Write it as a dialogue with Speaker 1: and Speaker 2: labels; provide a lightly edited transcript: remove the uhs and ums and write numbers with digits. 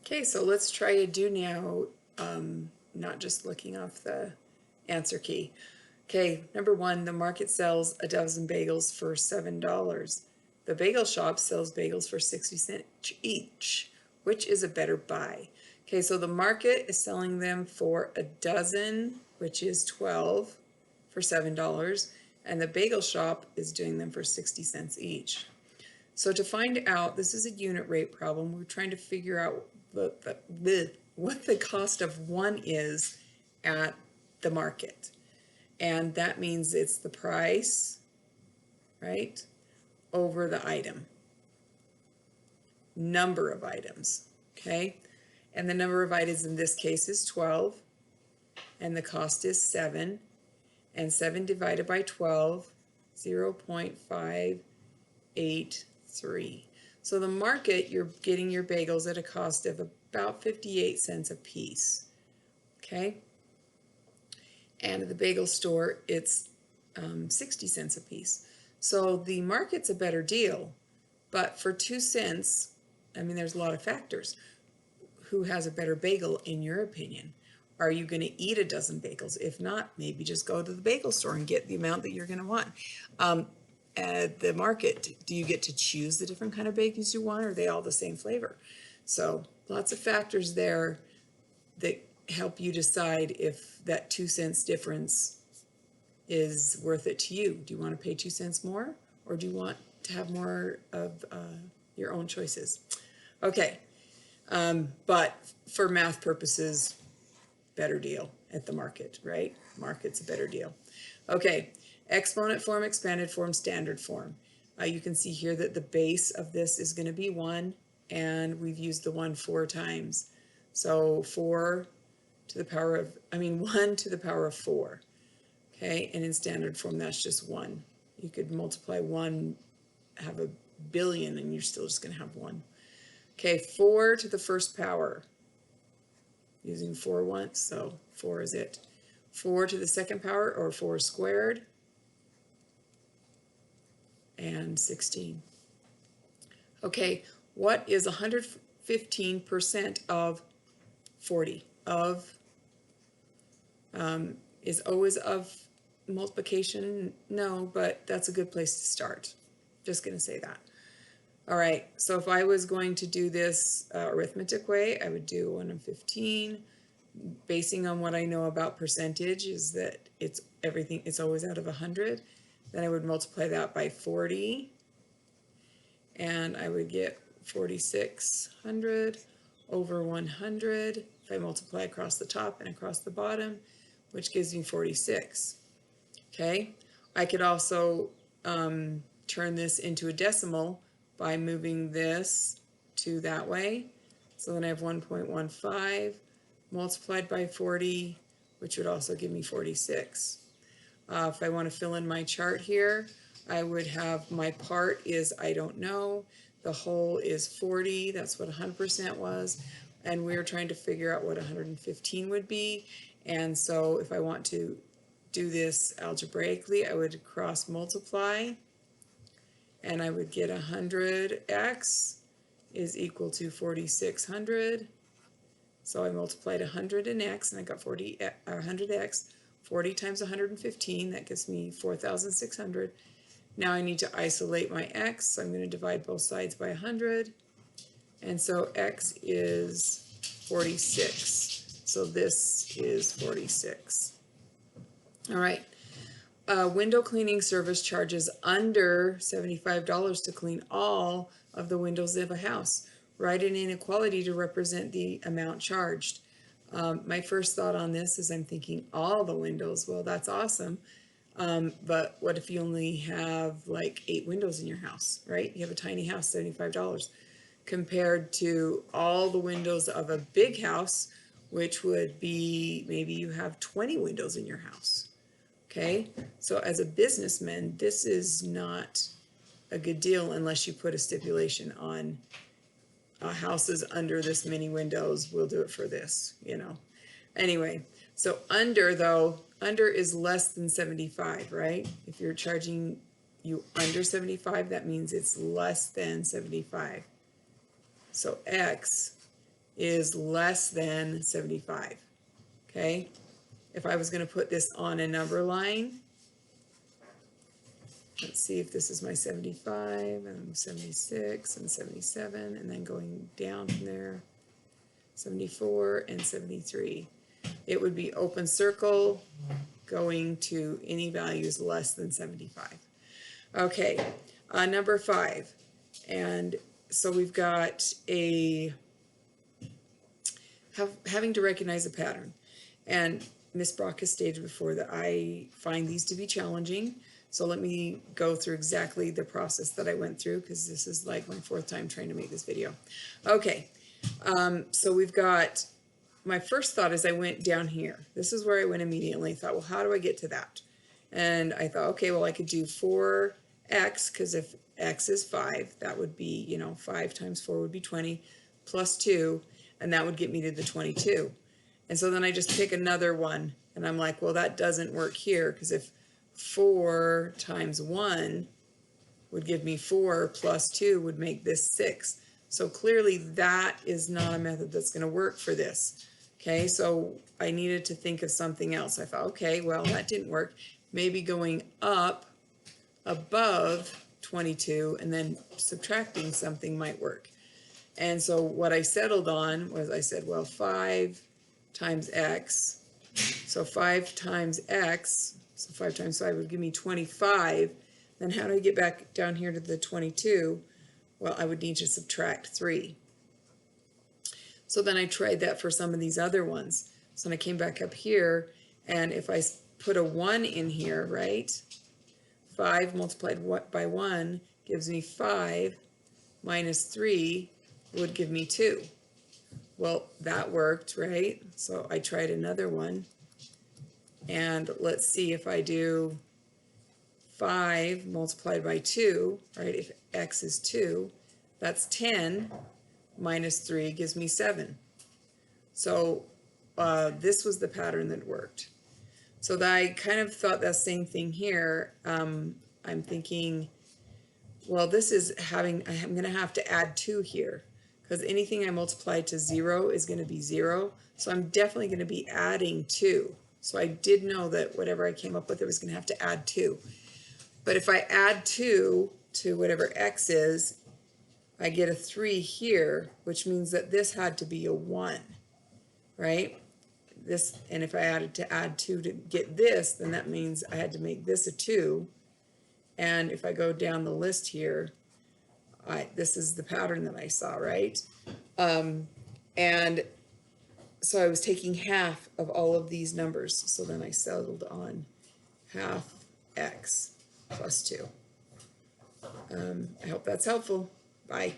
Speaker 1: Okay, so let's try to do now, not just looking off the answer key. Okay, number one, the market sells a dozen bagels for $7. The bagel shop sells bagels for 60 cents each. Which is a better buy? Okay, so the market is selling them for a dozen, which is 12 for $7, and the bagel shop is doing them for 60 cents each. So to find out, this is a unit rate problem. We're trying to figure out what the cost of one is at the market. And that means it's the price, right, over the item. Number of items, okay? And the number of items in this case is 12, and the cost is 7. And 7 divided by 12, 0.583. So the market, you're getting your bagels at a cost of about 58 cents a piece, okay? And at the bagel store, it's 60 cents a piece. So the market's a better deal, but for 2 cents, I mean, there's a lot of factors. Who has a better bagel in your opinion? Are you going to eat a dozen bagels? If not, maybe just go to the bagel store and get the amount that you're going to want. At the market, do you get to choose the different kind of bagels you want, or are they all the same flavor? So lots of factors there that help you decide if that 2 cents difference is worth it to you. Do you want to pay 2 cents more, or do you want to have more of your own choices? Okay, but for math purposes, better deal at the market, right? Market's a better deal. Okay, exponent form, expanded form, standard form. You can see here that the base of this is going to be 1, and we've used the 1 4 times. So 1 to the power of 4. Okay, and in standard form, that's just 1. You could multiply 1, have a billion, and you're still just going to have 1. Okay, 4 to the first power. Using 4 once, so 4 is it. 4 to the second power, or 4 squared, and 16. Okay, what is 115% of 40? Is always of multiplication? No, but that's a good place to start. Just going to say that. All right, so if I was going to do this arithmetic way, I would do 115. Basing on what I know about percentage is that it's always out of 100. Then I would multiply that by 40, and I would get 4,600 over 100 if I multiply across the top and across the bottom, which gives me 46. Okay, I could also turn this into a decimal by moving this to that way. So then I have 1.15 multiplied by 40, which would also give me 46. If I want to fill in my chart here, I would have my part is I don't know, the whole is 40, that's what 100% was, and we're trying to figure out what 115 would be. And so if I want to do this algebraically, I would cross multiply, and I would get 100x is equal to 4,600. So I multiplied 100 in x, and I got 100x. 40 times 115, that gives me 4,600. Now I need to isolate my x, so I'm going to divide both sides by 100. And so x is 46. So this is 46. All right. Window cleaning service charges under $75 to clean all of the windows of a house. Write an inequality to represent the amount charged. My first thought on this is I'm thinking all the windows. Well, that's awesome. But what if you only have like 8 windows in your house, right? You have a tiny house, $75, compared to all the windows of a big house, which would be maybe you have 20 windows in your house. Okay, so as a businessman, this is not a good deal unless you put a stipulation on houses under this many windows, we'll do it for this, you know. Anyway, so under is less than 75, right? If you're charging you under 75, that means it's less than 75. So X is less than 75. Okay, if I was going to put this on a number line, let's see if this is my 75 and 76 and 77, and then going down from there, 74 and 73. It would be open circle going to any values less than 75. Okay, number 5. And so we've got a having to recognize a pattern. And Ms. Brock has stated before that I find these to be challenging. So let me go through exactly the process that I went through, because this is like my 4th time trying to make this video. Okay, so we've got, my first thought is I went down here. This is where I went immediately. I thought, well, how do I get to that? And I thought, okay, well, I could do 4x, because if x is 5, that would be, you know, 5 times 4 would be 20, plus 2, and that would get me to the 22. And so then I just pick another one, and I'm like, well, that doesn't work here, because if 4 times 1 would give me 4 plus 2 would make this 6. So clearly that is not a method that's going to work for this. Okay, so I needed to think of something else. I thought, okay, well, that didn't work. Maybe going up above 22 and then subtracting something might work. And so what I settled on was, I said, well, 5 times x. So 5 times x, so 5 times 5 would give me 25. Then how do I get back down here to the 22? Well, I would need to subtract 3. So then I tried that for some of these other ones. So then I came back up here, and if I put a 1 in here, right? 5 multiplied by 1 gives me 5, minus 3 would give me 2. Well, that worked, right? So I tried another one. And let's see if I do 5 multiplied by 2, right? If x is 2, that's 10, minus 3 gives me 7. So this was the pattern that worked. So that I kind of thought that same thing here. I'm thinking, well, this is I'm going to have to add 2 here, because anything I multiply to 0 is going to be 0. So I'm definitely going to be adding 2. So I did know that whatever I came up with, I was going to have to add 2. But if I add 2 to whatever x is, I get a 3 here, which means that this had to be a 1, right? This, and if I added to add 2 to get this, then that means I had to make this a 2. And if I go down the list here, this is the pattern that I saw, right? And so I was taking half of all of these numbers. So then I settled on half x plus 2. I hope that's helpful. Bye.